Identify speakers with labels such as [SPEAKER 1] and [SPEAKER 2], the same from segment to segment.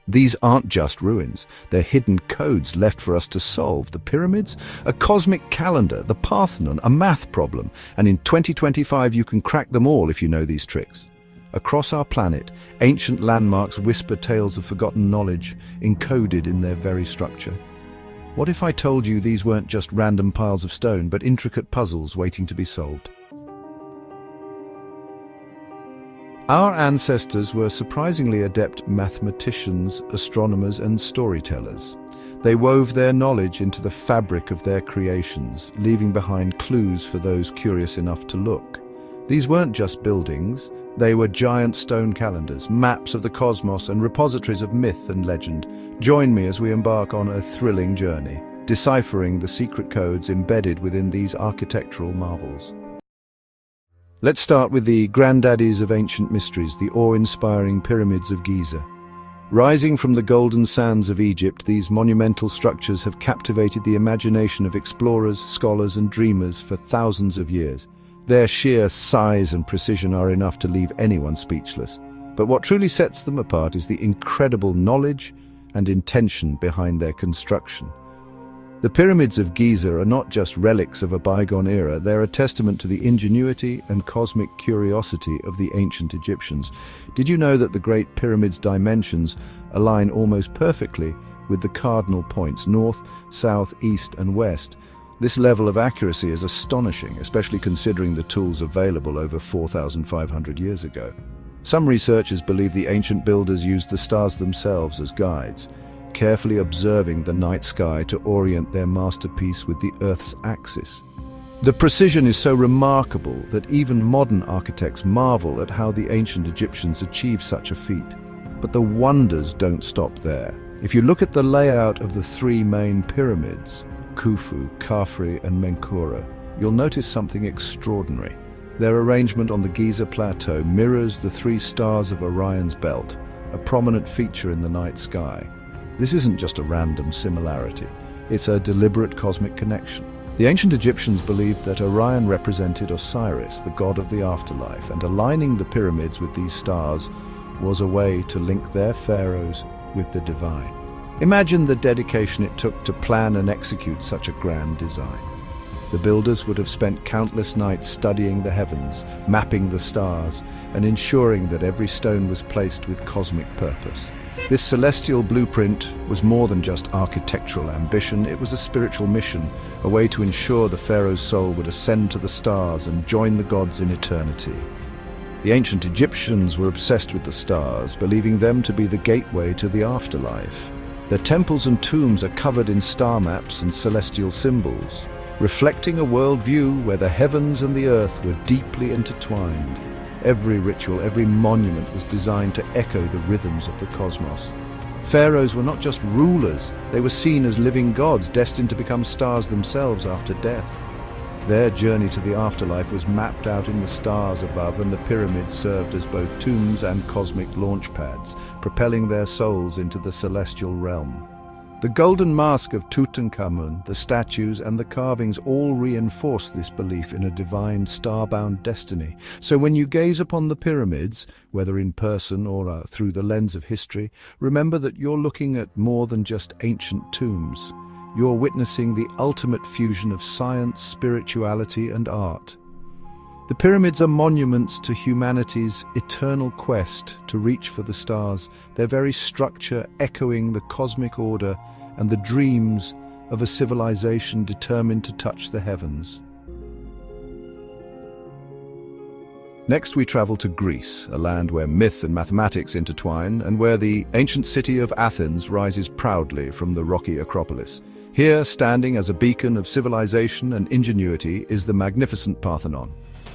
[SPEAKER 1] These aren't just ruins, they're hidden codes left for us to solve. The pyramids? A cosmic calendar, the Parthenon, a math problem, and in 2025 you can crack them all if you know these tricks. Across our planet, ancient landmarks whisper tales of forgotten knowledge, encoded in their very structure. What if I told you these weren't just random piles of stone, but intricate puzzles waiting to be solved? Our ancestors were surprisingly adept mathematicians, astronomers, and storytellers. They wove their knowledge into the fabric of their creations, leaving behind clues for those curious enough to look. These weren't just buildings, they were giant stone calendars, maps of the cosmos, and repositories of myth and legend. Join me as we embark on a thrilling journey, deciphering the secret codes embedded within these architectural marvels. Let's start with the granddaddies of ancient mysteries, the awe-inspiring pyramids of Giza. Rising from the golden sands of Egypt, these monumental structures have captivated the imagination of explorers, scholars, and dreamers for thousands of years. Their sheer size and precision are enough to leave anyone speechless. But what truly sets them apart is the incredible knowledge and intention behind their construction. The pyramids of Giza are not just relics of a bygone era, they're a testament to the ingenuity and cosmic curiosity of the ancient Egyptians. Did you know that the Great Pyramid's dimensions align almost perfectly with the cardinal points, north, south, east, and west? This level of accuracy is astonishing, especially considering the tools available over 4,500 years ago. Some researchers believe the ancient builders used the stars themselves as guides, carefully observing the night sky to orient their masterpiece with the Earth's axis. The precision is so remarkable that even modern architects marvel at how the ancient Egyptians achieved such a feat. But the wonders don't stop there. If you look at the layout of the three main pyramids, Khufu, Khafre, and Menkaure, you'll notice something extraordinary. Their arrangement on the Giza Plateau mirrors the three stars of Orion's belt, a prominent feature in the night sky. This isn't just a random similarity, it's a deliberate cosmic connection. The ancient Egyptians believed that Orion represented Osiris, the god of the afterlife, and aligning the pyramids with these stars was a way to link their pharaohs with the divine. Imagine the dedication it took to plan and execute such a grand design. The builders would have spent countless nights studying the heavens, mapping the stars, and ensuring that every stone was placed with cosmic purpose. This celestial blueprint was more than just architectural ambition, it was a spiritual mission, a way to ensure the pharaoh's soul would ascend to the stars and join the gods in eternity. The ancient Egyptians were obsessed with the stars, believing them to be the gateway to the afterlife. Their temples and tombs are covered in star maps and celestial symbols, reflecting a worldview where the heavens and the earth were deeply intertwined. Every ritual, every monument was designed to echo the rhythms of the cosmos. Pharaohs were not just rulers, they were seen as living gods destined to become stars themselves after death. Their journey to the afterlife was mapped out in the stars above, and the pyramids served as both tombs and cosmic launch pads, propelling their souls into the celestial realm. The golden mask of Tutankhamun, the statues, and the carvings all reinforce this belief in a divine star-bound destiny. So when you gaze upon the pyramids, whether in person or through the lens of history, remember that you're looking at more than just ancient tombs. You're witnessing the ultimate fusion of science, spirituality, and art. The pyramids are monuments to humanity's eternal quest to reach for the stars, their very structure echoing the cosmic order and the dreams of a civilization determined to touch the heavens. Next we travel to Greece, a land where myth and mathematics intertwine, and where the ancient city of Athens rises proudly from the rocky Acropolis. Here, standing as a beacon of civilization and ingenuity, is the magnificent Parthenon.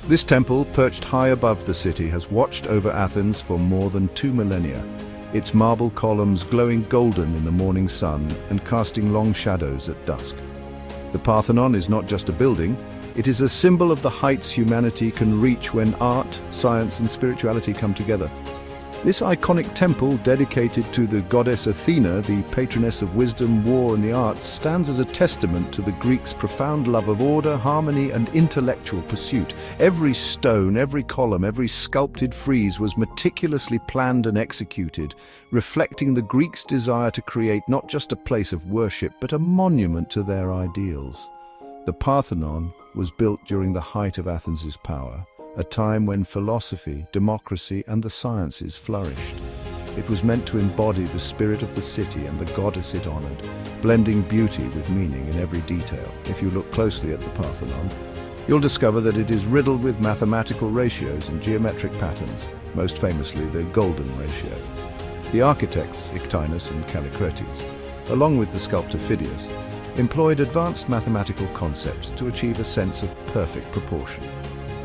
[SPEAKER 1] This temple, perched high above the city, has watched over Athens for more than 2 millennia, its marble columns glowing golden in the morning sun and casting long shadows at dusk. The Parthenon is not just a building, it is a symbol of the heights humanity can reach when art, science, and spirituality come together. This iconic temple, dedicated to the goddess Athena, the patroness of wisdom, war and the arts, stands as a testament to the Greeks' profound love of order, harmony and intellectual pursuit. Every stone, every column, every sculpted frieze was meticulously planned and executed, reflecting the Greeks' desire to create not just a place of worship, but a monument to their ideals. The Parthenon was built during the height of Athens' power, a time when philosophy, democracy and the sciences flourished. It was meant to embody the spirit of the city and the goddess it honored, blending beauty with meaning in every detail. If you look closely at the Parthenon, you'll discover that it is riddled with mathematical ratios and geometric patterns, most famously the golden ratio. The architects, Ictinus and Callicrates, along with the sculptor Phidias, employed advanced mathematical concepts to achieve a sense of perfect proportion.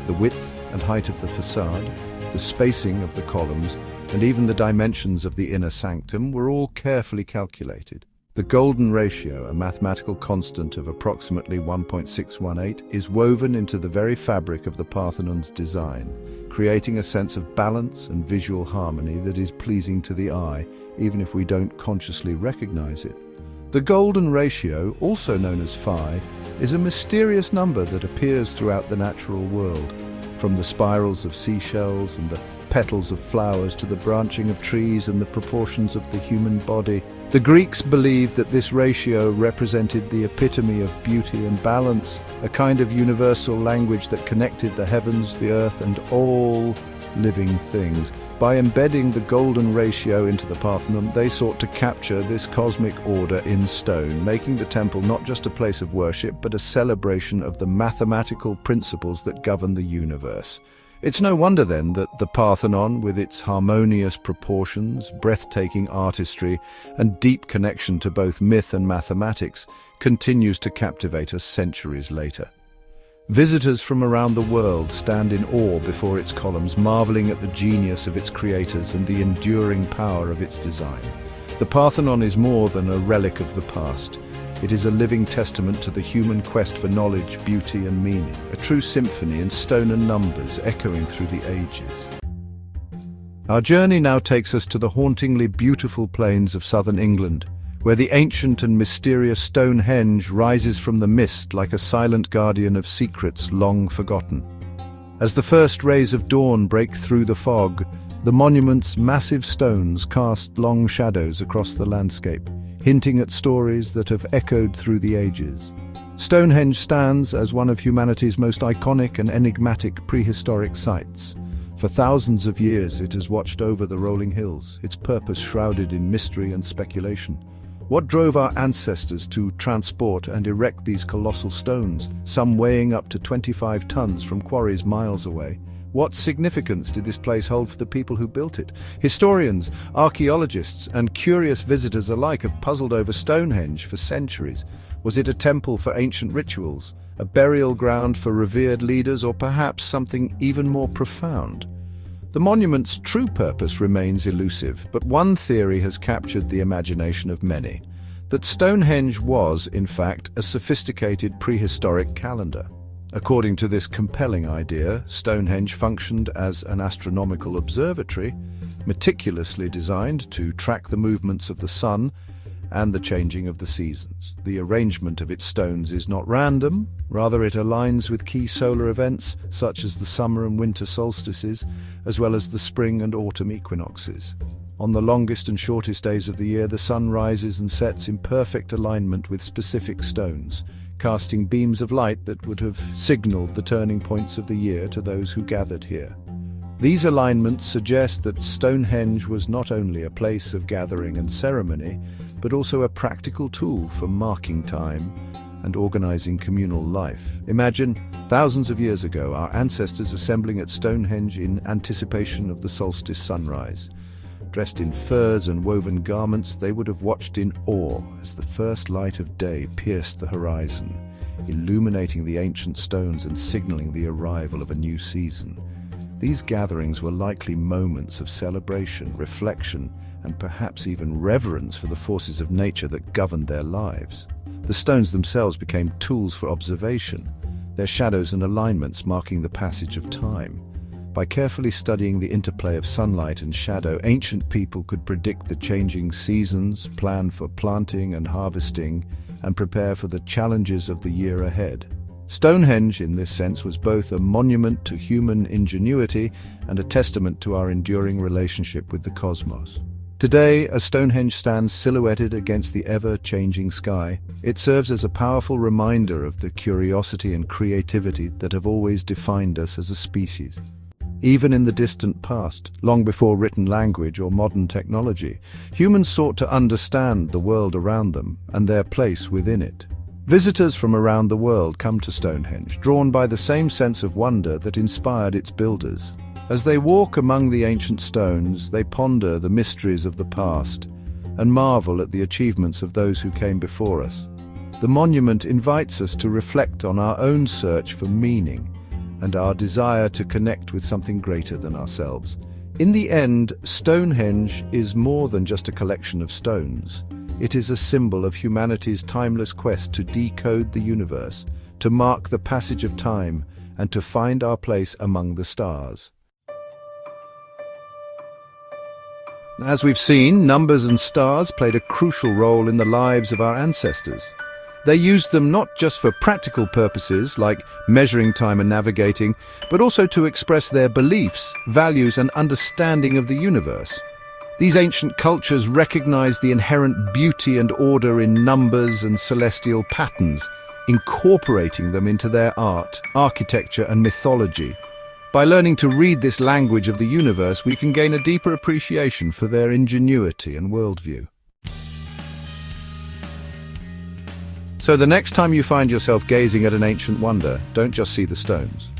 [SPEAKER 1] The width and height of the facade, the spacing of the columns, and even the dimensions of the inner sanctum were all carefully calculated. The golden ratio, a mathematical constant of approximately 1.618, is woven into the very fabric of the Parthenon's design, creating a sense of balance and visual harmony that is pleasing to the eye, even if we don't consciously recognize it. The golden ratio, also known as phi, is a mysterious number that appears throughout the natural world, from the spirals of seashells and the petals of flowers to the branching of trees and the proportions of the human body. The Greeks believed that this ratio represented the epitome of beauty and balance, a kind of universal language that connected the heavens, the earth, and all living things. By embedding the golden ratio into the Parthenon, they sought to capture this cosmic order in stone, making the temple not just a place of worship, but a celebration of the mathematical principles that govern the universe. It's no wonder then that the Parthenon, with its harmonious proportions, breathtaking artistry, and deep connection to both myth and mathematics, continues to captivate us centuries later. Visitors from around the world stand in awe before its columns, marveling at the genius of its creators and the enduring power of its design. The Parthenon is more than a relic of the past. It is a living testament to the human quest for knowledge, beauty and meaning, a true symphony in stone and numbers echoing through the ages. Our journey now takes us to the hauntingly beautiful plains of southern England, where the ancient and mysterious Stonehenge rises from the mist like a silent guardian of secrets long forgotten. As the first rays of dawn break through the fog, the monument's massive stones cast long shadows across the landscape, hinting at stories that have echoed through the ages. Stonehenge stands as one of humanity's most iconic and enigmatic prehistoric sites. For thousands of years it has watched over the rolling hills, its purpose shrouded in mystery and speculation. What drove our ancestors to transport and erect these colossal stones, some weighing up to 25 tons from quarries miles away? What significance did this place hold for the people who built it? Historians, archaeologists, and curious visitors alike have puzzled over Stonehenge for centuries. Was it a temple for ancient rituals, a burial ground for revered leaders, or perhaps something even more profound? The monument's true purpose remains elusive, but one theory has captured the imagination of many: that Stonehenge was, in fact, a sophisticated prehistoric calendar. According to this compelling idea, Stonehenge functioned as an astronomical observatory, meticulously designed to track the movements of the sun and the changing of the seasons. The arrangement of its stones is not random, rather it aligns with key solar events such as the summer and winter solstices, as well as the spring and autumn equinoxes. On the longest and shortest days of the year, the sun rises and sets in perfect alignment with specific stones, casting beams of light that would have signaled the turning points of the year to those who gathered here. These alignments suggest that Stonehenge was not only a place of gathering and ceremony, but also a practical tool for marking time and organizing communal life. Imagine, thousands of years ago, our ancestors assembling at Stonehenge in anticipation of the solstice sunrise. Dressed in furs and woven garments, they would have watched in awe as the first light of day pierced the horizon, illuminating the ancient stones and signaling the arrival of a new season. These gatherings were likely moments of celebration, reflection, and perhaps even reverence for the forces of nature that governed their lives. The stones themselves became tools for observation, their shadows and alignments marking the passage of time. By carefully studying the interplay of sunlight and shadow, ancient people could predict the changing seasons, plan for planting and harvesting, and prepare for the challenges of the year ahead. Stonehenge, in this sense, was both a monument to human ingenuity and a testament to our enduring relationship with the cosmos. Today, as Stonehenge stands silhouetted against the ever-changing sky, it serves as a powerful reminder of the curiosity and creativity that have always defined us as a species. Even in the distant past, long before written language or modern technology, humans sought to understand the world around them and their place within it. Visitors from around the world come to Stonehenge, drawn by the same sense of wonder that inspired its builders. As they walk among the ancient stones, they ponder the mysteries of the past and marvel at the achievements of those who came before us. The monument invites us to reflect on our own search for meaning and our desire to connect with something greater than ourselves. In the end, Stonehenge is more than just a collection of stones. It is a symbol of humanity's timeless quest to decode the universe, to mark the passage of time, and to find our place among the stars. As we've seen, numbers and stars played a crucial role in the lives of our ancestors. They used them not just for practical purposes, like measuring time and navigating, but also to express their beliefs, values, and understanding of the universe. These ancient cultures recognized the inherent beauty and order in numbers and celestial patterns, incorporating them into their art, architecture, and mythology. By learning to read this language of the universe, we can gain a deeper appreciation for their ingenuity and worldview. So the next time you find yourself gazing at an ancient wonder, don't just see the stones.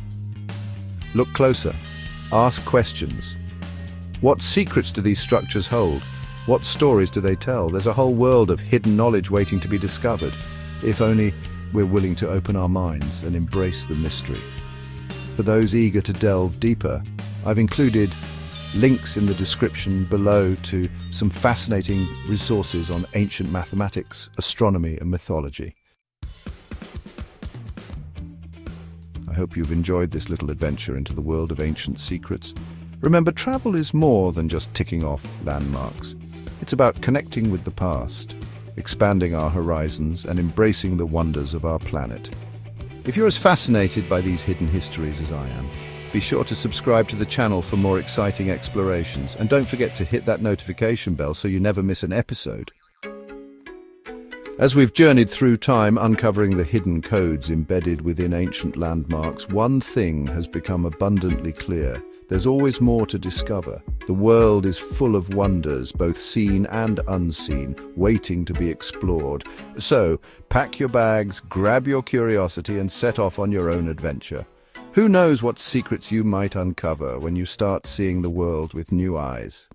[SPEAKER 1] Look closer. Ask questions. What secrets do these structures hold? What stories do they tell? There's a whole world of hidden knowledge waiting to be discovered, if only we're willing to open our minds and embrace the mystery. For those eager to delve deeper, I've included links in the description below to some fascinating resources on ancient mathematics, astronomy, and mythology. I hope you've enjoyed this little adventure into the world of ancient secrets. Remember, travel is more than just ticking off landmarks. It's about connecting with the past, expanding our horizons, and embracing the wonders of our planet. If you're as fascinated by these hidden histories as I am, be sure to subscribe to the channel for more exciting explorations, and don't forget to hit that notification bell so you never miss an episode. As we've journeyed through time uncovering the hidden codes embedded within ancient landmarks, one thing has become abundantly clear. There's always more to discover. The world is full of wonders, both seen and unseen, waiting to be explored. So, pack your bags, grab your curiosity, and set off on your own adventure. Who knows what secrets you might uncover when you start seeing the world with new eyes?